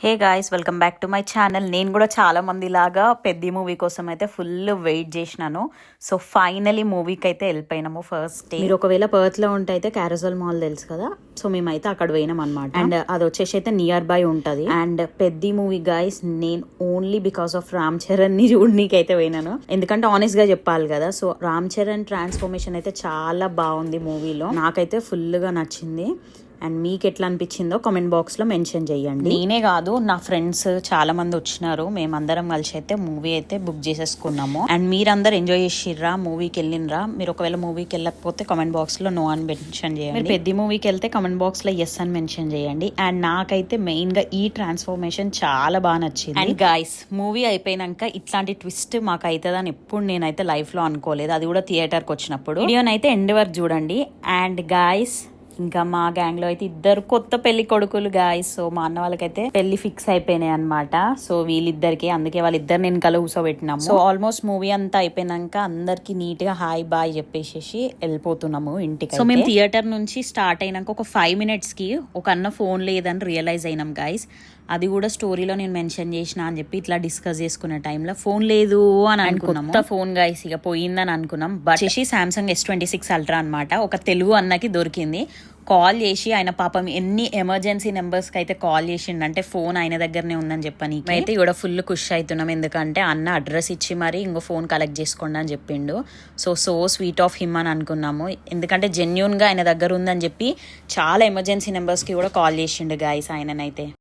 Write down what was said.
Hey guys, welcome back to my channel. నేను కూడా చాలా మంది లాగా పెద్ద మూవీ కోసం అయితే ఫుల్ వెయిట్ చేసినాను. సో ఫైనలీ మూవీకి అయితే వెళ్ళిపోయినాము ఫస్ట్ డే. మీరు ఒకవేళ పర్త్ లో ఉంటే అయితే క్యారజల్ మాల్ తెలుసు కదా, సో మేమైతే అక్కడ పోయినాం అనమాట. అండ్ అది వచ్చేసి అయితే నియర్ బై ఉంటది. అండ్ పెద్ద మూవీ గాయస్, నేను only because of Ram Charan ని చూడనీకి అయితే పోయినాను. ఎందుకంటే ఆనెస్ట్ గా చెప్పాలి కదా, సో రామ్ చరణ్ ట్రాన్స్ఫర్మేషన్ అయితే చాలా బాగుంది మూవీలో. నాకైతే ఫుల్ గా నచ్చింది. అండ్ మీకు ఎట్లా అనిపించిందో కామెంట్ బాక్స్ లో మెన్షన్ చేయండి. నేనే కాదు, నా ఫ్రెండ్స్ చాలా మంది వచ్చినారు. మేమందరం కలిసి అయితే మూవీ అయితే బుక్ చేసేసుకున్నాము. అండ్ మీరందరూ ఎంజాయ్ చేసిర్రా, మూవీకి వెళ్ళినరా? మీరు ఒకవేళ మూవీకి వెళ్ళకపోతే కామెంట్ బాక్స్ లో నో అని మెన్షన్ చేయండి. మీరు పెద్ద మూవీకి వెళ్తే కామెంట్ బాక్స్ లో ఎస్ అని మెన్షన్ చేయండి. అండ్ నాకైతే మెయిన్ గా ఈ ట్రాన్స్ఫర్మేషన్ చాలా బాగా నచ్చింది. అండ్ గాయస్, మూవీ అయిపోయినాక ఇట్లాంటి ట్విస్ట్ మాకు అవుతుందని ఎప్పుడు నేనైతే లైఫ్ లో అనుకోలేదు, అది కూడా థియేటర్కి వచ్చినప్పుడు. వీడియోనైతే ఎండ్ వరకు చూడండి. అండ్ గాయస్, ఇంకా మా గ్యాంగ్ లో అయితే ఇద్దరు కొత్త పెళ్లి కొడుకులు గాయస్. సో మా అన్న వాళ్ళకైతే పెళ్లి ఫిక్స్ అయిపోయినాయి అనమాట. సో వీళ్ళిద్దరికి అందుకే వాళ్ళిద్దరు నేను కల కూర్చోబెట్టినాము. సో ఆల్మోస్ట్ మూవీ అంతా అయిపోయినాక అందరికి నీట్ గా హాయ్ బాయ్ చెప్పేసి వెళ్ళిపోతున్నాము ఇంటికి. సో మేము థియేటర్ నుంచి స్టార్ట్ అయినాక ఒక 5 minutes కి ఒక అన్న ఫోన్ లేదని రియలైజ్ అయినాం గాయస్. అది కూడా స్టోరీలో నేను మెన్షన్ చేసిన అని చెప్పి ఇట్లా డిస్కస్ చేసుకునే టైంలో ఫోన్ లేదు అని అనుకున్నాము. ఫోన్ గైస్ ఇక పోయిందని అనుకున్నాం. బట్ చేసి సామ్సంగ్ S26 Ultra అనమాట. ఒక తెలుగు అన్నకి దొరికింది. కాల్ చేసి ఆయన పాపం ఎన్ని ఎమర్జెన్సీ నెంబర్స్ కి అయితే కాల్ చేసిండంటే ఫోన్ ఆయన దగ్గరనే ఉందని చెప్పని అయితే కూడా ఫుల్ ఖుషి అవుతున్నాం. ఎందుకంటే అన్న అడ్రస్ ఇచ్చి మరి ఇంకో ఫోన్ కలెక్ట్ చేసుకోండి అని చెప్పిండు. సో స్వీట్ ఆఫ్ హిమ్ అని అనుకున్నాము. ఎందుకంటే జెన్యూన్ గా ఆయన దగ్గర ఉందని చెప్పి చాలా ఎమర్జెన్సీ నెంబర్స్ కి కూడా కాల్ చేసిండు గాయస్ ఆయననైతే.